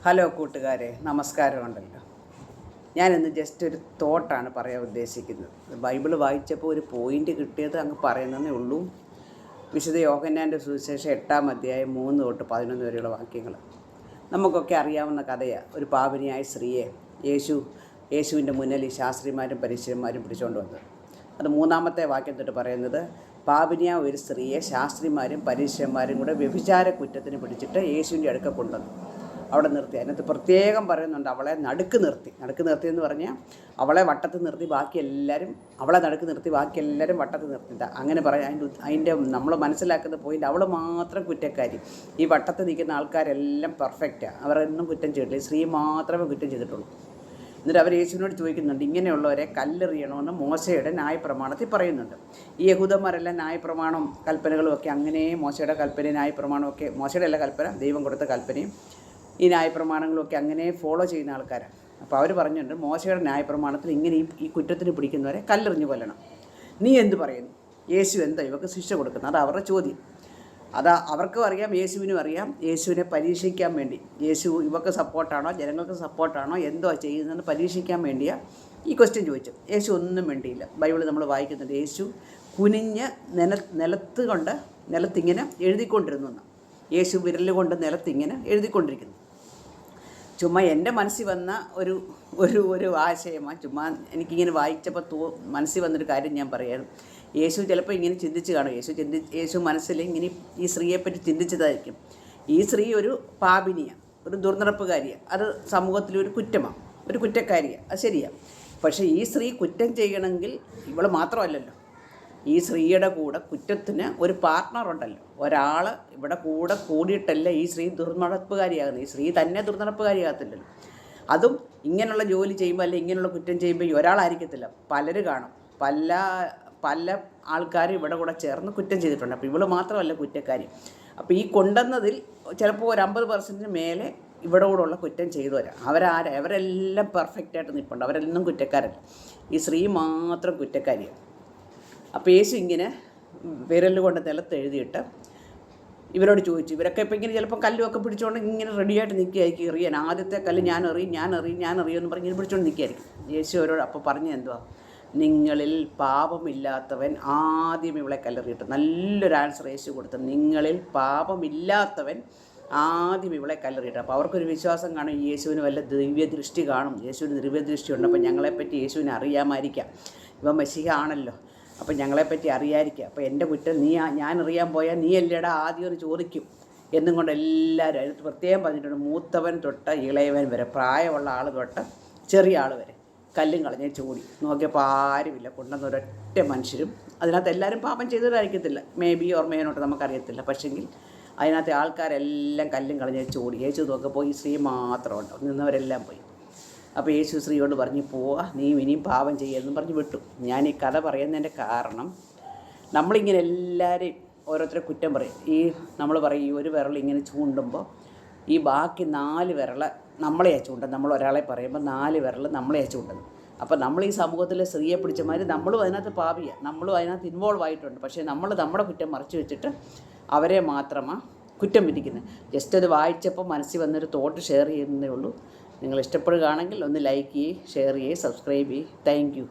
Hello കൂട്ടുകാരെ, നമസ്കാരമുണ്ടല്ലോ. ഞാനിന്ന് just ഒരു തോട്ടാണ് പറയാൻ ഉദ്ദേശിക്കുന്നത്. ബൈബിൾ വായിച്ചപ്പോൾ ഒരു പോയിൻ്റ് കിട്ടിയത് അങ്ങ് പറയുന്നതേ ഉള്ളൂ. വിശുദ്ധ യോഹന്നാൻ്റെ സുവിശേഷം 8-ാം അധ്യായം 3 തൊട്ട് 11 വരെയുള്ള വാക്യങ്ങൾ നമുക്കൊക്കെ അറിയാവുന്ന കഥയാണ്. ഒരു പാപിനിയായ സ്ത്രീയെ യേശുവിൻ്റെ മുന്നിൽ ഈ ശാസ്ത്രിമാരും പരീശന്മാരും പിടിച്ചുകൊണ്ട് വന്നത്. അത് 3-ാമത്തെ വാക്യം തൊട്ട് പറയുന്നത്, പാപിനിയായ ഒരു സ്ത്രീയെ ശാസ്ത്രിമാരും പരീശന്മാരും കൂടെ വ്യഭിചാര കുറ്റത്തിന് പിടിച്ചിട്ട് യേശുവിൻ്റെ അടുക്ക കൊണ്ടുവന്നു. അവിടെ നിർത്തി. അതിനകത്ത് പ്രത്യേകം പറയുന്നുണ്ട്, അവളെ നടുക്ക് നിർത്തി എന്ന് പറഞ്ഞാൽ അവളെ വട്ടത്ത് നിർത്തി, ബാക്കി എല്ലാവരും അവളെ നടുക്ക് നിർത്തി, ബാക്കി എല്ലാവരും വട്ടത്ത് നിർത്തില്ല. അങ്ങനെ പറയാം. അതിൻ്റെ നമ്മൾ മനസ്സിലാക്കുന്ന പോയിൻ്റ്, അവൾ മാത്രം കുറ്റക്കാരി. ഈ വട്ടത്ത് നിൽക്കുന്ന ആൾക്കാരെല്ലാം പെർഫെക്റ്റാണ്, അവരൊന്നും കുറ്റം ചെയ്തിട്ടില്ല. സ്ത്രീ മാത്രമേ കുറ്റം ചെയ്തിട്ടുള്ളൂ. എന്നിട്ട് അവർ യേശുവിനോട് ചോദിക്കുന്നുണ്ട്, ഇങ്ങനെയുള്ളവരെ കല്ലെറിയണമെന്ന് മോശയുടെ ന്യായപ്രമാണത്തിൽ പറയുന്നുണ്ട്. ഈ യഹൂദന്മാരെല്ലാം ന്യായപ്രമാണം കൽപ്പനകളും ഒക്കെ അങ്ങനെ മോശയുടെ കൽപ്പനയും ന്യായപ്രമാണമൊക്കെ, മോശയുടെ അല്ല കൽപ്പന, ദൈവം കൊടുത്ത കൽപ്പനയും ഈ ന്യായപ്രമാണങ്ങളൊക്കെ അങ്ങനെ ഫോളോ ചെയ്യുന്ന ആൾക്കാരാണ്. അപ്പോൾ അവർ പറഞ്ഞിട്ടുണ്ട്, മോശയുടെ ന്യായപ്രമാണത്തിൽ ഇങ്ങനെ ഈ കുറ്റത്തിന് പിടിക്കുന്നവരെ കല്ലെറിഞ്ഞ് കൊല്ലണം. നീ എന്ത് പറയുന്നു? യേശു എന്താ ഇവർക്ക് ശിക്ഷ കൊടുക്കുന്നത്? അത് അവരുടെ ചോദ്യം. അവർക്കും അറിയാം, യേശുവിനും അറിയാം. യേശുവിനെ പരീക്ഷിക്കാൻ വേണ്ടി, യേശു ഇവർക്ക് സപ്പോർട്ടാണോ ജനങ്ങൾക്ക് സപ്പോർട്ടാണോ എന്തോ ചെയ്യുന്നതെന്ന് പരീക്ഷിക്കാൻ വേണ്ടിയാണ് ഈ ക്വസ്റ്റ്യൻ ചോദിച്ചു. യേശു ഒന്നും വേണ്ടിയില്ല. ബൈബിൾ നമ്മൾ വായിക്കുന്നുണ്ട്, യേശു കുനിഞ്ഞ് നിലത്തിങ്ങനെ എഴുതിക്കൊണ്ടിരുന്നു എന്ന്. യേശു വിരലുകൊണ്ട് നിലത്തിങ്ങനെ എഴുതിക്കൊണ്ടിരിക്കുന്നു. ചുമ്മാ എൻ്റെ മനസ്സിൽ വന്ന ഒരു ആശയമാണ്. ചുമ്മാ എനിക്കിങ്ങനെ വായിച്ചപ്പോൾ മനസ്സിൽ വന്നൊരു കാര്യം ഞാൻ പറയാം. യേശു ചിലപ്പോൾ ഇങ്ങനെ ചിന്തിച്ച് കാണും. യേശു മനസ്സിൽ ഇങ്ങനെ ഈ സ്ത്രീയെപ്പറ്റി ചിന്തിച്ചതായിരിക്കും. ഈ സ്ത്രീ ഒരു പാപിനിയാണ്, ഒരു ദുർനടപ്പുകാരിയാണ്. അത് സമൂഹത്തിലൊരു കുറ്റമാണ്, ഒരു കുറ്റക്കാരിയാണ്. അത് ശരിയാണ്. പക്ഷേ ഈ സ്ത്രീ കുറ്റം ചെയ്യണമെങ്കിൽ ഇവൾ മാത്രമല്ലല്ലോ. ഈ സ്ത്രീയുടെ കൂടെ കുറ്റത്തിന് ഒരു പാർട്ട്ണറുണ്ടല്ലോ, ഒരാൾ ഇവിടെ കൂടിയിട്ടല്ല ഈ സ്ത്രീ ദുർനടപ്പുകാരിയാകുന്നത്. ഈ സ്ത്രീ തന്നെ ദുർനടപ്പുകാരിയാകത്തില്ലല്ലോ. അതും ഇങ്ങനെയുള്ള ജോലി ചെയ്യുമ്പോൾ, അല്ലെങ്കിൽ ഇങ്ങനെയുള്ള കുറ്റം ചെയ്യുമ്പോൾ ഈ ഒരാളായിരിക്കത്തില്ല, പലരും കാണും. പല ആൾക്കാരും ഇവിടെ കൂടെ ചേർന്ന് കുറ്റം ചെയ്തിട്ടുണ്ട്. അപ്പോൾ ഇവൾ മാത്രമല്ല കുറ്റക്കാരി. അപ്പോൾ ഈ കൊണ്ടുവന്നതിൽ ചിലപ്പോൾ ഒരു 50% മേലെ ഇവിടെ കൂടെയുള്ള കുറ്റം ചെയ്തു വരാം. അവരെല്ലാം പെർഫെക്റ്റായിട്ട് നിൽപ്പുണ്ട്, അവരെല്ലാം കുറ്റക്കാരല്ല. ഈ സ്ത്രീ മാത്രം കുറ്റക്കാരിയാണ്. അപ്പോൾ യേശു ഇങ്ങനെ വിരലുകൊണ്ട് നിലത്ത് എഴുതിയിട്ട് ഇവരോട് ചോദിച്ചു. ഇവരൊക്കെ ഇപ്പോൾ ഇങ്ങനെ ചിലപ്പോൾ കല്ലുമൊക്കെ പിടിച്ചുകൊണ്ട് ഇങ്ങനെ റെഡിയായിട്ട് നിൽക്കുകയായിരിക്കും എറിയാൻ. ആദ്യത്തെ കല്ല് ഞാൻ എറിയുമെന്ന് പറഞ്ഞ് ഇങ്ങനെ പിടിച്ചുകൊണ്ട് നിൽക്കുകയായിരിക്കും. യേശു അവരോട് അപ്പോൾ പറഞ്ഞ എന്തുവാ, നിങ്ങളിൽ പാപമില്ലാത്തവൻ ആദ്യം ഇവളെ കല്ലെറിയിട്ട്. നല്ലൊരു ആൻസർ യേശു കൊടുത്തു. നിങ്ങളിൽ പാപമില്ലാത്തവൻ ആദ്യം ഇവളെ കല്ലെറിയിട്ട്. അപ്പോൾ അവർക്കൊരു വിശ്വാസം കാണും, യേശുവിന് വല്ല ദിവ്യദൃഷ്ടി കാണും. യേശുവിന് ദിവ്യദൃഷ്ടി ഉണ്ട്. അപ്പോൾ ഞങ്ങളെപ്പറ്റി യേശുവിനെ അറിയാമായിരിക്കാം, ഇവൻ മെസ്സിഹ ആണല്ലോ, അപ്പം ഞങ്ങളെപ്പറ്റി അറിയാതിരിക്കുക. അപ്പോൾ എൻ്റെ കുറ്റം ഞാൻ അറിയാൻ പോയാൽ നീ അല്ലേടാ ആദ്യം ഒരു ചോദിക്കും എന്നും കൊണ്ട് എല്ലാവരും അതിനകത്ത് പ്രത്യേകം പറഞ്ഞിട്ടുണ്ട്. മൂത്തവൻ തൊട്ട് ഇളയവൻ വരെ, പ്രായമുള്ള ആൾ തൊട്ട് ചെറിയ ആൾ വരെ കല്ലും കളഞ്ഞ് ചോടി. നോക്കിയപ്പോൾ ആരുമില്ല, കൊണ്ടുവന്ന ഒരൊറ്റ മനുഷ്യരും. അതിനകത്ത് എല്ലാവരും പാപം ചെയ്തവരായിരിക്കത്തില്ല, മേ ബി ഓർമ്മയോട്ട് നമുക്കറിയത്തില്ല. പക്ഷെങ്കിൽ അതിനകത്ത് ആൾക്കാരെല്ലാം കല്ലും കളഞ്ഞ് ചോടി. യേശു നോക്കിയപ്പോൾ ഈ സ്ത്രീ മാത്രമുണ്ട്, നിന്നവരെല്ലാം പോയി. അപ്പോൾ യേശു സ്ത്രീയോട് പറഞ്ഞു, പോവാ, നീ ഇനിയും പാപം ചെയ്യരുതെന്ന് പറഞ്ഞ് വിട്ടു. ഞാൻ ഈ കഥ പറയുന്നതിൻ്റെ കാരണം, നമ്മളിങ്ങനെ എല്ലാവരെയും ഓരോരുത്തരെ കുറ്റം പറയും. നമ്മൾ പറയും, ഈ ഒരു വിരൽ ഇങ്ങനെ ചൂണ്ടുമ്പോൾ ഈ ബാക്കി 4 വിരൽ നമ്മളെയാണ് ചൂണ്ടുന്നത്. നമ്മൾ ഒരാളെ പറയുമ്പോൾ 4 വിരൽ നമ്മളെയാണ് ചൂണ്ടുന്നത്. അപ്പോൾ നമ്മൾ ഈ സമൂഹത്തിലെ സ്ത്രീയെ പിടിച്ചമാതിരി നമ്മളും അതിനകത്ത് പാപിയാണ്, നമ്മളും അതിനകത്ത് ഇൻവോൾവ് ആയിട്ടുണ്ട്. പക്ഷേ നമ്മുടെ കുറ്റം മറച്ചു വെച്ചിട്ട് അവരെ മാത്രമാണ് കുറ്റം വിധിക്കുന്നത്. ജസ്റ്റ് അത് വായിച്ചപ്പോൾ മനസ്സിൽ വന്നൊരു തോട്ട് ഷെയർ ചെയ്യുന്നതേ ഉള്ളൂ. നിങ്ങൾ ഇഷ്ടപ്പെടുകയാണെങ്കിൽ ഒന്ന് ലൈക്ക് ചെയ്യുക, ഷെയർ ചെയ്യുക, സബ്സ്ക്രൈബ് ചെയ്യുക. Thank you.